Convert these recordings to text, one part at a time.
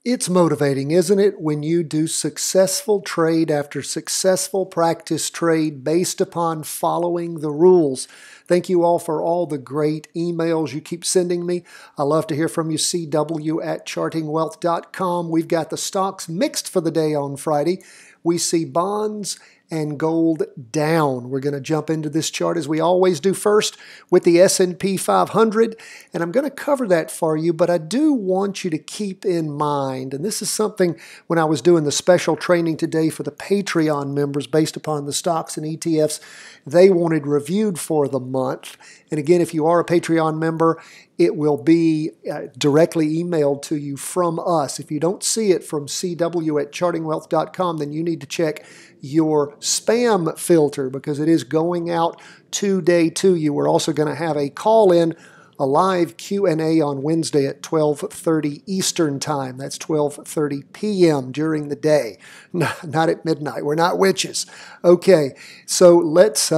It's motivating, isn't it, when you do successful trade after successful practice trade based upon following the rules. Thank you all for all the great emails you keep sending me. I love to hear from you. CW@chartingwealth.com. We've got the stocks mixed for the day on Friday. We see bonds and gold down. We're going to jump into this chart as we always do first with the S&P 500, and I'm going to cover that for you, but I do want you to keep in mind, and this is something when I was doing the special training today for the Patreon members based upon the stocks and ETFs they wanted reviewed for the month. And again, if you are a Patreon member, it will be directly emailed to you from us. If you don't see it from CW@chartingwealth.com, then you need to check your spam filter because it is going out today to you. We're also going to have a call-in, a live Q&A on Wednesday at 12:30 Eastern Time. That's 12:30 p.m. during the day, not at midnight. We're not witches. Okay, so let's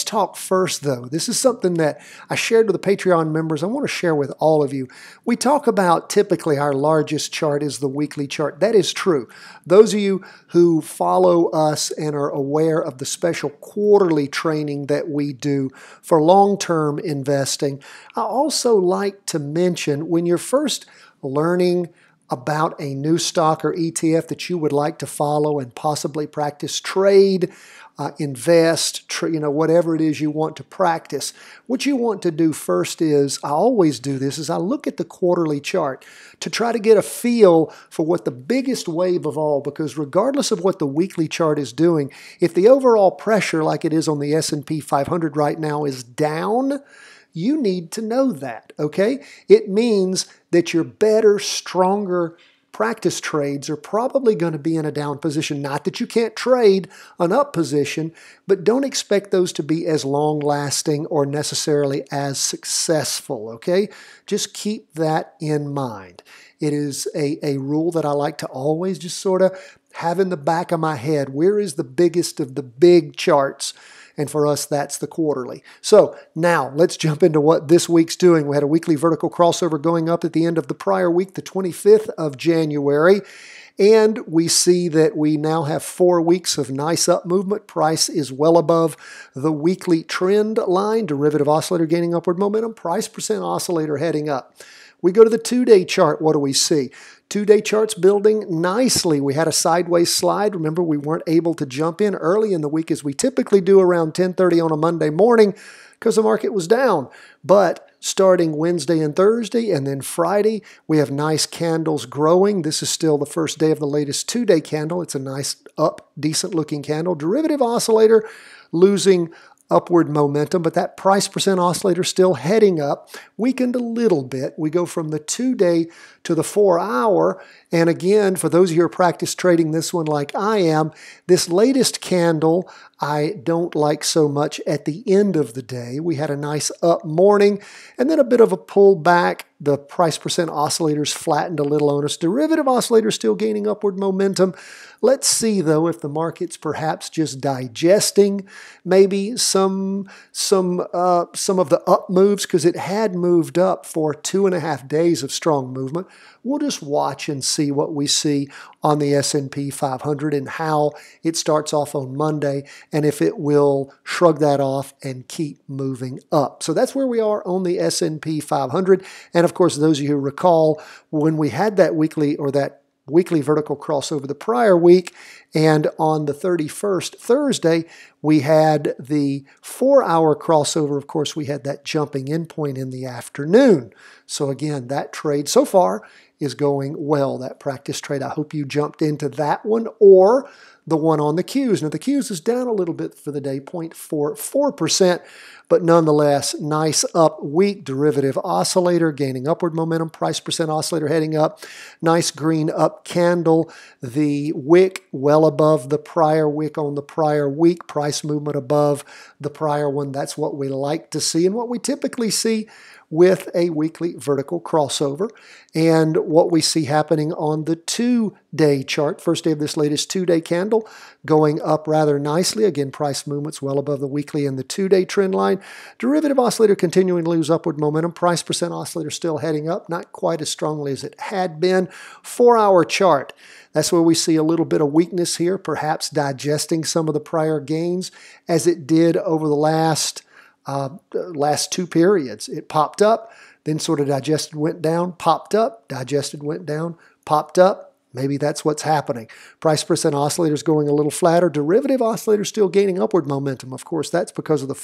talk first, though. This is something that I shared with the Patreon members. I want to share with all of you. We talk about typically our largest chart is the weekly chart. That is true. Those of you who follow us and are aware of the special quarterly training that we do for long-term investing, I also like to mention when you're first learning about a new stock or ETF that you would like to follow and possibly practice trade, invest, whatever it is you want to practice. What you want to do first is, I always do this, is I look at the quarterly chart to try to get a feel for what the biggest wave of all, because regardless of what the weekly chart is doing, if the overall pressure like it is on the S&P 500 right now is down, you need to know that, okay? It means that your better, stronger practice trades are probably going to be in a down position. Not that you can't trade an up position, but don't expect those to be as long-lasting or necessarily as successful, okay? Just keep that in mind. It is a rule that I like to always just sort of have in the back of my head. Where is the biggest of the big charts? And for us, that's the quarterly. So now let's jump into what this week's doing. We had a weekly vertical crossover going up at the end of the prior week, the 25th of January. And we see that we now have 4 weeks of nice up movement. Price is well above the weekly trend line. Derivative oscillator gaining upward momentum. Price percent oscillator heading up. We go to the 2-day chart. What do we see? 2-day chart's building nicely. We had a sideways slide. Remember, we weren't able to jump in early in the week as we typically do around 10:30 on a Monday morning because the market was down. But starting Wednesday and Thursday and then Friday, we have nice candles growing. This is still the first day of the latest 2-day candle. It's a nice up, decent looking candle. Derivative oscillator losing upward momentum, but that price percent oscillator still heading up, weakened a little bit. We go from the 2-day to the 4-hour, and again, for those of you who are practice trading this one like I am, this latest candle I don't like so much at the end of the day. We had a nice up morning, and then a bit of a pullback. The price percent oscillators flattened a little on us. Derivative oscillator still gaining upward momentum. Let's see, though, if the market's perhaps just digesting maybe some of the up moves, because it had moved up for 2.5 days of strong movement. We'll just watch and see what we see on the S&P 500 and how it starts off on Monday and if it will shrug that off and keep moving up. So that's where we are on the S&P 500. And of course, those of you who recall when we had that weekly vertical crossover the prior week, and on the 31st, Thursday, we had the 4-hour crossover. Of course, we had that jumping in point in the afternoon. So again, that trade so far is going well, that practice trade. I hope you jumped into that one or the one on the Qs. Now, the Qs is down a little bit for the day, 0.44%, but nonetheless, nice up week. Derivative oscillator gaining upward momentum. Price percent oscillator heading up. Nice green up candle. The wick well above the prior wick on the prior week. Price movement above the prior one. That's what we like to see. And what we typically see with a weekly vertical crossover. And what we see happening on the 2-day chart, first day of this latest 2-day candle, going up rather nicely. Again, price movements well above the weekly and the 2-day trend line. Derivative oscillator continuing to lose upward momentum. Price percent oscillator still heading up, not quite as strongly as it had been. 4-hour chart. That's where we see a little bit of weakness here, perhaps digesting some of the prior gains as it did over the last 2 periods. It popped up, then sort of digested, went down, popped up, digested, went down, popped up. Maybe that's what's happening. Price percent oscillator is going a little flatter. Derivative oscillator still gaining upward momentum. Of course, that's because of the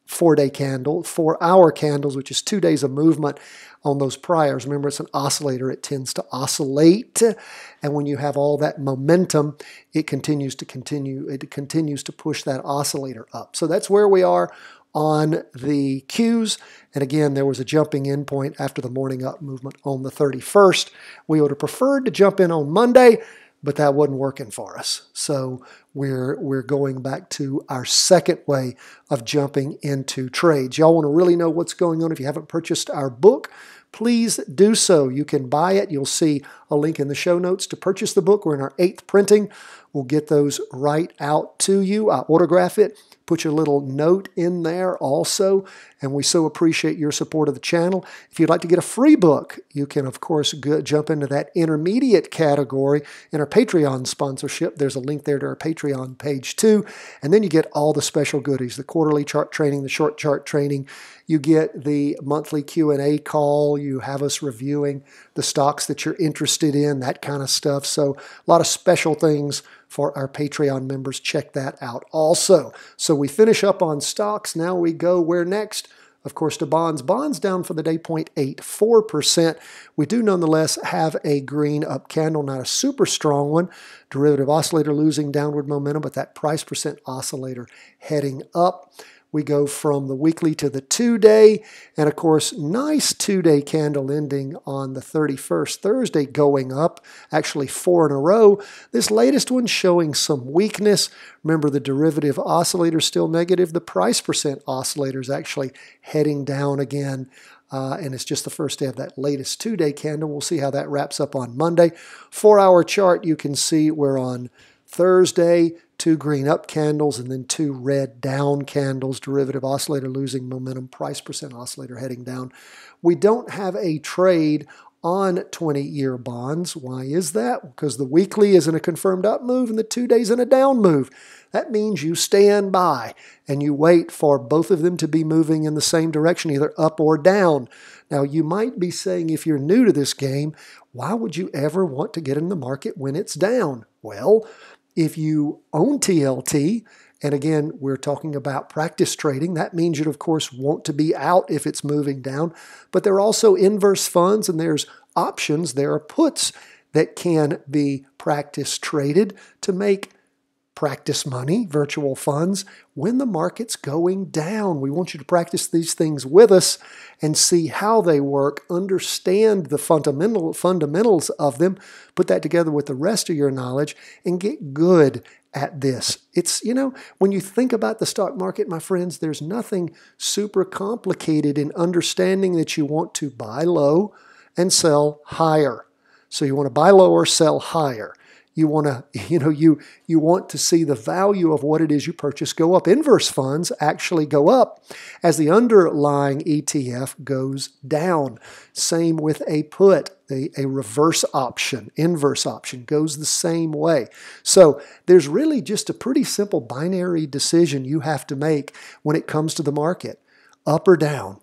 4-day candle, 4-hour candles, which is 2 days of movement on those priors. Remember, it's an oscillator. It tends to oscillate. And when you have all that momentum, it continues to push that oscillator up. So that's where we are on the Qs. And again, there was a jumping in point after the morning up movement on the 31st. We would have preferred to jump in on Monday, but that wasn't working for us. So we're going back to our second way of jumping into trades. Y'all want to really know what's going on? If you haven't purchased our book, please do so. You can buy it. You'll see a link in the show notes to purchase the book. We're in our 8th printing. We'll get those right out to you. I'll autograph it, put your little note in there also, and we so appreciate your support of the channel. If you'd like to get a free book, you can, of course, jump into that intermediate category in our Patreon sponsorship. There's a link there to our Patreon page too, and then you get all the special goodies, the quarterly chart training, the short chart training. You get the monthly Q&A call. You have us reviewing the stocks that you're interested in, that kind of stuff. So a lot of special things for our Patreon members. Check that out also. So we finish up on stocks. Now we go where next? Of course, to bonds. Bonds down for the day 0.84%. We do nonetheless have a green up candle, not a super strong one. Derivative oscillator losing downward momentum, but that price percent oscillator heading up. We go from the weekly to the 2-day, and of course, nice 2-day candle ending on the 31st, Thursday, going up, actually 4 in a row. This latest one showing some weakness. Remember, the derivative oscillator is still negative. The price percent oscillator is actually heading down again, and it's just the first day of that latest 2-day candle. We'll see how that wraps up on Monday. 4-hour chart, you can see we're on Thursday, 2 green up candles and then 2 red down candles. Derivative oscillator losing momentum, price percent oscillator heading down. We don't have a trade on 20-year bonds. Why is that? Because the weekly is in a confirmed up move and the 2 days in a down move. That means you stand by and you wait for both of them to be moving in the same direction, either up or down. Now, you might be saying, if you're new to this game, why would you ever want to get in the market when it's down? Well, if you own TLT, and again, we're talking about practice trading, that means you'd, of course, want to be out if it's moving down. But there are also inverse funds, and there's options. There are puts that can be practice traded to make practice money, virtual funds, when the market's going down. We want you to practice these things with us and see how they work, understand the fundamentals of them, put that together with the rest of your knowledge, and get good at this. It's, when you think about the stock market, my friends, there's nothing super complicated in understanding that you want to buy low and sell higher. So you want to buy low or sell higher. You want to, you want to see the value of what it is you purchase go up. Inverse funds actually go up as the underlying ETF goes down. Same with a put, a reverse option, inverse option goes the same way. So there's really just a pretty simple binary decision you have to make when it comes to the market, up or down.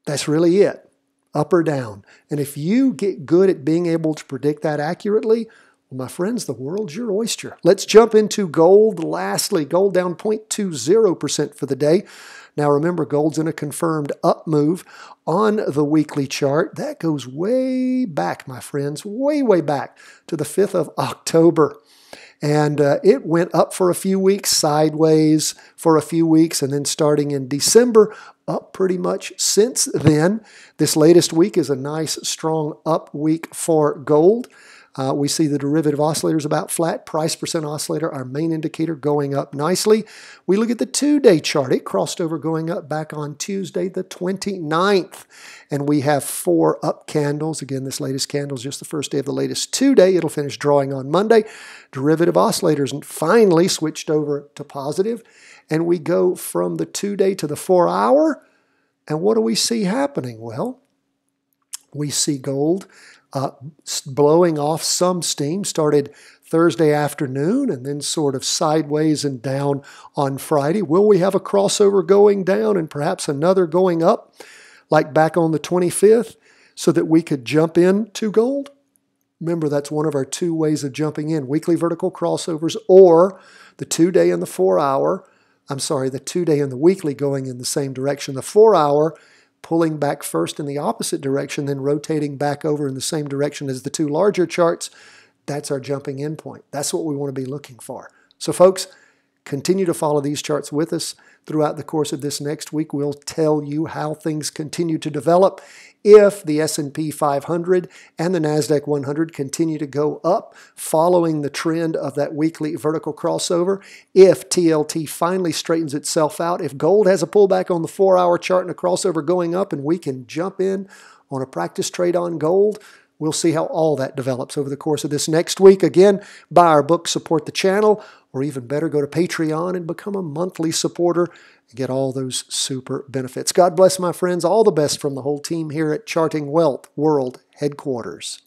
That's really it, up or down. And if you get good at being able to predict that accurately, well, my friends, the world's your oyster. Let's jump into gold. Lastly, gold down 0.20% for the day. Now remember, gold's in a confirmed up move on the weekly chart. That goes way back, my friends, way back to the 5th of October. And it went up for a few weeks, sideways for a few weeks, and then starting in December, up pretty much since then. This latest week is a nice, strong up week for gold. We see the derivative oscillators about flat. Price percent oscillator, our main indicator, going up nicely. We look at the 2-day chart. It crossed over going up back on Tuesday the 29th. And we have 4 up candles. Again, this latest candle is just the first day of the latest 2-day. It'll finish drawing on Monday. Derivative oscillators finally switched over to positive. And we go from the 2-day to the 4-hour. And what do we see happening? Well, we see gold blowing off some steam. Started Thursday afternoon and then sort of sideways and down on Friday. Will we have a crossover going down and perhaps another going up like back on the 25th so that we could jump into gold? Remember, that's one of our 2 ways of jumping in, weekly vertical crossovers or the 2-day and the 4-hour. I'm sorry, the 2-day and the weekly going in the same direction. The 4-hour pulling back first in the opposite direction, then rotating back over in the same direction as the 2 larger charts. That's our jumping in point. That's what we want to be looking for. So folks, continue to follow these charts with us throughout the course of this next week. We'll tell you how things continue to develop. If the S&P 500 and the NASDAQ 100 continue to go up following the trend of that weekly vertical crossover, if TLT finally straightens itself out, if gold has a pullback on the 4-hour chart and a crossover going up and we can jump in on a practice trade on gold, we'll see how all that develops over the course of this next week. Again, buy our book, support the channel, or even better, go to Patreon and become a monthly supporter and get all those super benefits. God bless, my friends. All the best from the whole team here at Charting Wealth World Headquarters.